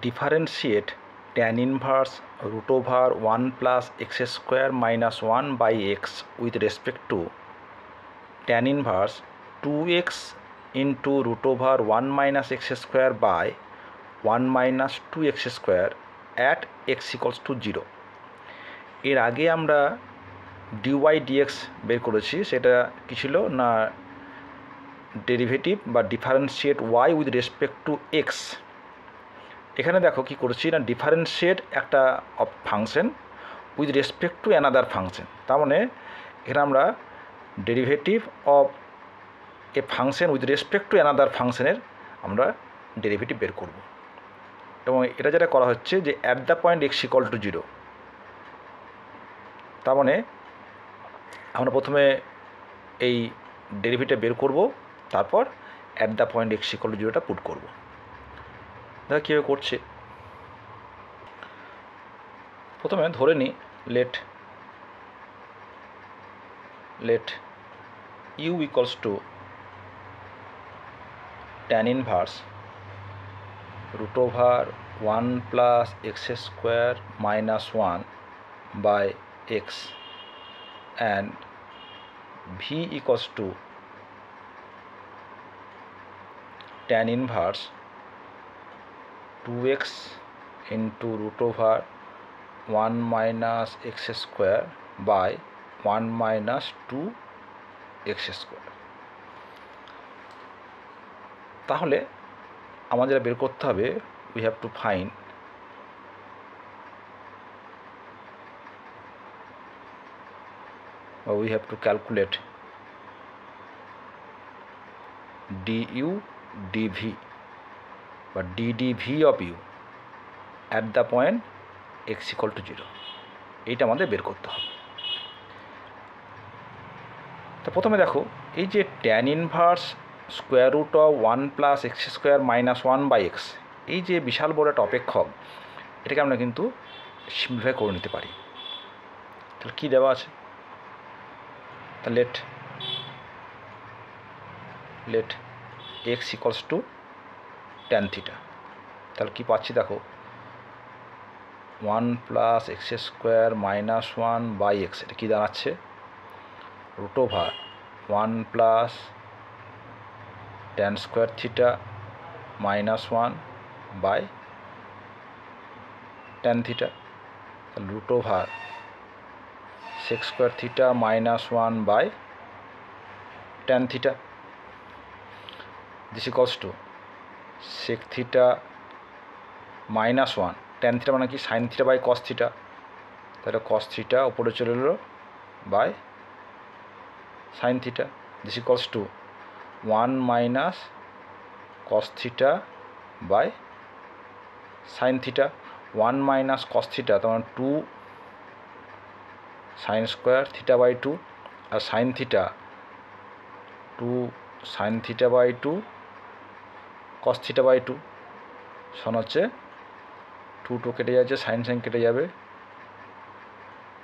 differentiate tan inverse root over 1 plus x square minus 1 by x with respect to tan inverse 2x into root over 1 minus x square by 1 minus 2x square at x equals to 0। এর আগে আমরা dy dx বের করেছি, সেটা কি ছিল না derivative বা differentiate y with respect two x। এখানে দেখো কি করেছি না ডিফারেন্সিয়েট একটা function with respect to another function. তার মানে এখানে আমরা derivative of A function with respect to another ফাংশনের আমরা ডেরিভেটিভ বের করব। এবং এটা যেটা করা হচ্ছে যে at the point x equal two 0। তার মানে আমরা প্রথমে এই ডেরিভেটিভ বের করব, তারপর at the point x equal to 0টা পুট করব। দেখা কীভাবে করছে। প্রথমে ধরে নিই let u equals to tan inverse root over 1 plus x square minus 1 by x and v equals to tan inverse 2x into root over 1 minus x square by 1 minus 2x square। তাহলে আমাদের বের করতে হবে we have to find or we have to calculate du dv বা ddv of u at the point x equal to 0। এইটা আমাদের বের করতে হবে। তো প্রথমে দেখো এই যে tan inverse square root of 1 plus x square minus 1 by x, এই যে বিশাল বড় একটা অপেক্ষক, এটাকে আমরা কিন্তু সিম্পলিফাই করে নিতে পারি। তাহলে কী দেওয়া আছে, তাহলে let x equals to tan theta. তাহলে কী পাচ্ছি দেখো 1 plus x square minus 1 by x, এটা কী দাঁড়াচ্ছে root over 1 plus tan square theta minus 1 by tan theta, root over sec square theta minus 1 by tan theta, this equals to sec theta minus 1 tan theta মানে কি sin theta by cos theta, তাহলে cos theta উপরে চলে এলো by sin theta, this equals to 1 minus cos theta by sin theta, 1 minus cos theta তখন 2 sin square theta by 2 R sin theta 2 sin theta by 2 cos theta by 2 সমান হচ্ছে 2 কেটে যাচ্ছে, sin কেটে যাবে,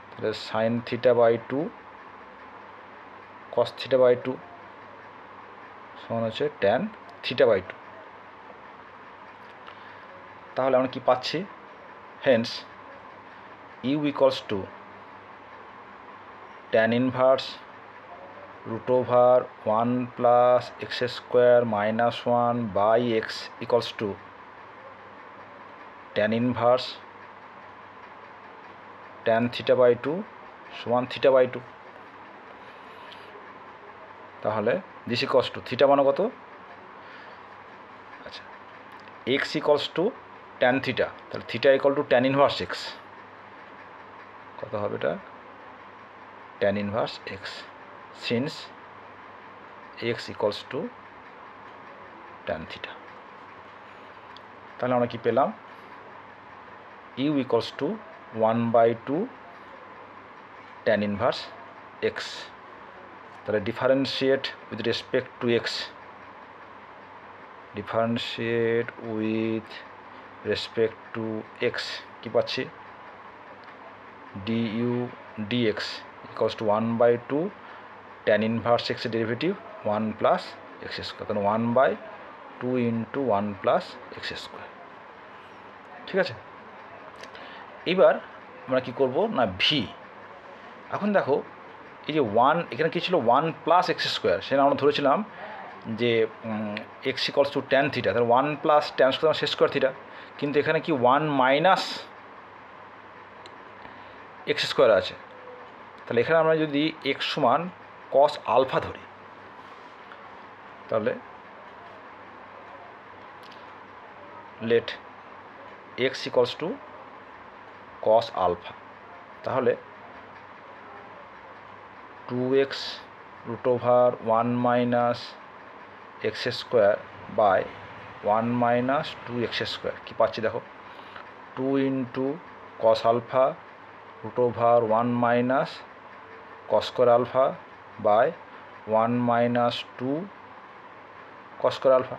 তাহলে sin theta by 2 cos theta by 2 সমান হচ্ছে tan theta by 2। তাহলে আমরা কি পাচ্ছি, hence u equals to tan inverse root over 1 plus x square minus 1 by x equals to tan inverse tan theta by 2 সমান থিটা বাই 2। তাহলে this equals to theta মানে কত, আচ্ছা x equals to tan theta, তাহলে theta equal to tan inverse x, কত হবে এটা tan inverse x, since x equals to tan theta. তাহলে আমরা কি পেলাম, u equals to 1/2 tan inverse x. তাহলে differentiate with respect to x, differentiate with respect to x কী পাচ্ছি, du dx equals to 1/2 tan inverse x derivative 1 plus x square, তাহলে 1/2 into 1 plus x square. ঠিক আছে। এবার আমরা কি করব না ভি, এখন দেখো এই যে 1 এখানে কী ছিল 1 প্লাস এক্স স্কোয়ার, সেটা আমরা ধরেছিলাম যে x equals to tan theta, তাহলে 1 প্লাস ট্যান স্কোয়ার শেষ স্কোয়ার থিটা, কিন্তু এখানে কি 1 মাইনাস এক্স স্কোয়ার আছে, তাহলে এখানে আমরা যদি এক্স সমান কস আলফা ধরি, তাহলে let x equals to cos alpha, তাহলে 2x root over 1 minus x square by 1 minus 2x square, কী পাচ্ছি দেখো 2 into cos alpha root over 1 minus cos square alpha by 1 minus 2 cos square alpha,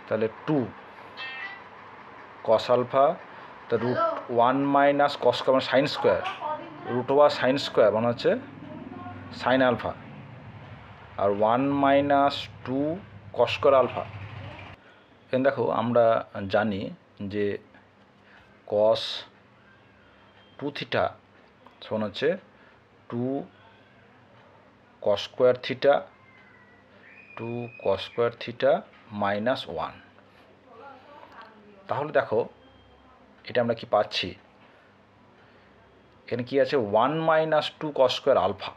তাহলে 2 cos alpha, তা root 1 minus cos square মানে sine square, root over sine square মানে হচ্ছে sine alpha, আর 1 minus 2 cos square alpha. এখানে দেখো আমরা জানি যে কস 2 থিটা সমান হচ্ছে 2 cos square theta, 2 cos square theta minus 1, তাহলে দেখো এটা আমরা কি পাচ্ছি, এখানে কি আছে 1 মাইনাস 2 কস স্কোয়ার আলফা,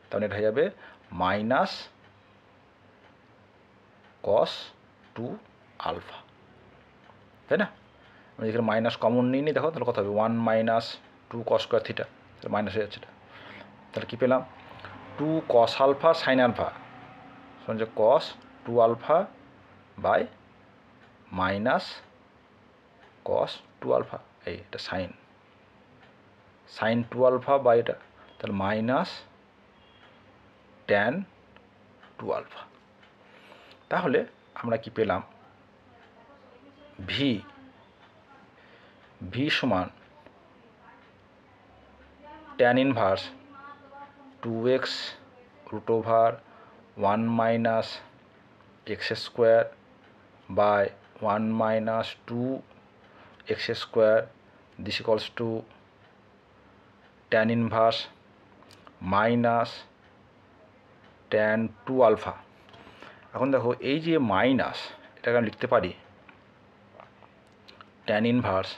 তাহলে এটা হয়ে যাবে মাইনাস কস 2 আলফা, তাই না? আমি এখানে মাইনাস কমন নিই নি, দেখো তাহলে কত হবে 1 মাইনাস 2 কস স্কোয়ার থিটা, তাহলে মাইনাস হয়ে যাচ্ছে এটা, তাহলে কী পেলাম 2 কস আলফা সাইন আলফা সমান হচ্ছে cos 2 alpha by minus cos 2 alpha, এই এটা সাইন 2 আলফা বাই এটা, তাহলে মাইনাস ট্যান 2 আলফা। তাহলে আমরা কি পেলাম ভি সমান tan inverse 2x root over 1 minus x square by 1 minus 2x square, this equals to tan inverse minus tan 2 alpha. এখন দেখো এই যে মাইনাস, এটাকে আমি লিখতে পারি tan inverse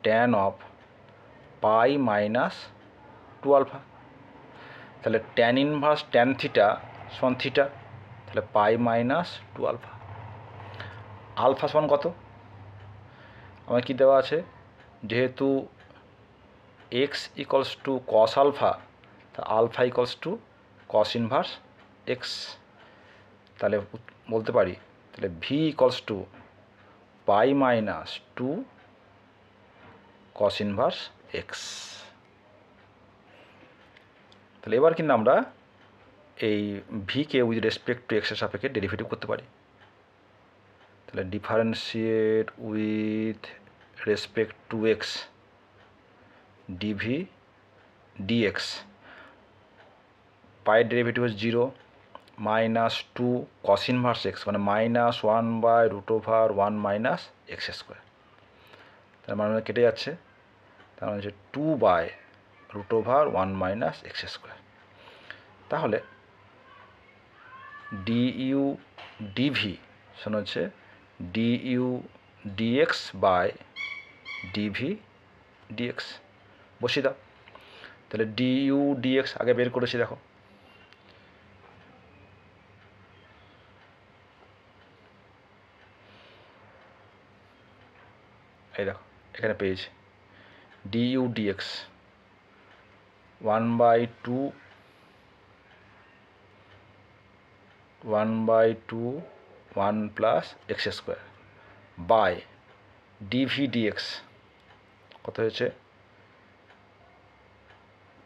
tan of pi minus 2 alpha, তাহলে ট্যান ইনভার্স ট্যান থিটা সমান থিটা, তাহলে পাই মাইনাস 2 আলফা। আলফা সমান কত আমার কি দেওয়া আছে, যেহেতু x equals to cos alpha, তা alpha equals to cos inverse x, তাহলে বলতে পারি তাহলে v equals to pi minus 2 cos inverse x. তাহলে এবার কিন্তু আমরা এই ভিকে উইথ রেসপেক্ট টু এক্সের সাপেক্ষে ডেরিভেটিভ করতে পারি, তাহলে differentiate with respect to x d v d x, পায়ের ডেরিভেটিভ হচ্ছে 0 মাইনাস 2 কস ইনভার্স এক্স মানে minus 1 by root over 1 minus x square, তার মানে কেটে যাচ্ছে, তার মানে হচ্ছে 2 by root over 1 minus x square. তাহলে ডিইউ ডিভি শোনা হচ্ছে d u d x by DV d x, বসিয়ে দাও, তাহলে ডিইউ ডিএক্স আগে বের করেছি দেখো, এই দেখো এখানে পেয়েছি du dx 1/2 1 plus x square by DV dx কত হয়েছে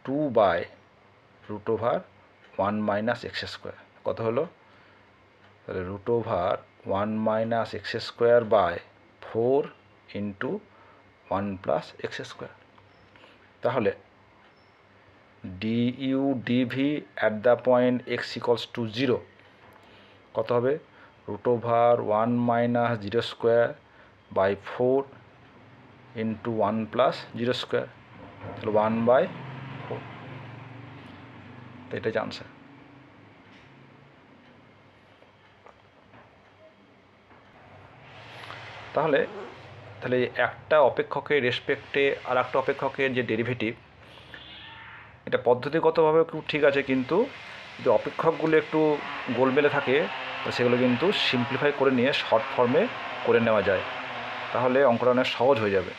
2 by root over 1 minus x square, কত হলো তাহলে root over 1 minus x square by 4 into 1 plus x square. তাহলে DU dv at the point x equals to 0 কত হবে root over 1 minus 0 square by 4 into 1 plus 0 square, তাহলে 1/4, তো এটাই answer. তাহলে একটা অপেক্ষকের রেসপেক্টে আর একটা অপেক্ষকের যে ডেরিভেটিভ, এটা পদ্ধতিগতভাবে খুব ঠিক আছে, কিন্তু যদি অপেক্ষকগুলো একটু গোলমেলে থাকে তো সেগুলো কিন্তু সিম্পলিফাই করে নিয়ে শর্ট ফর্মে করে নেওয়া যায়, তাহলে অঙ্কটা অনেক সহজ হয়ে যাবে।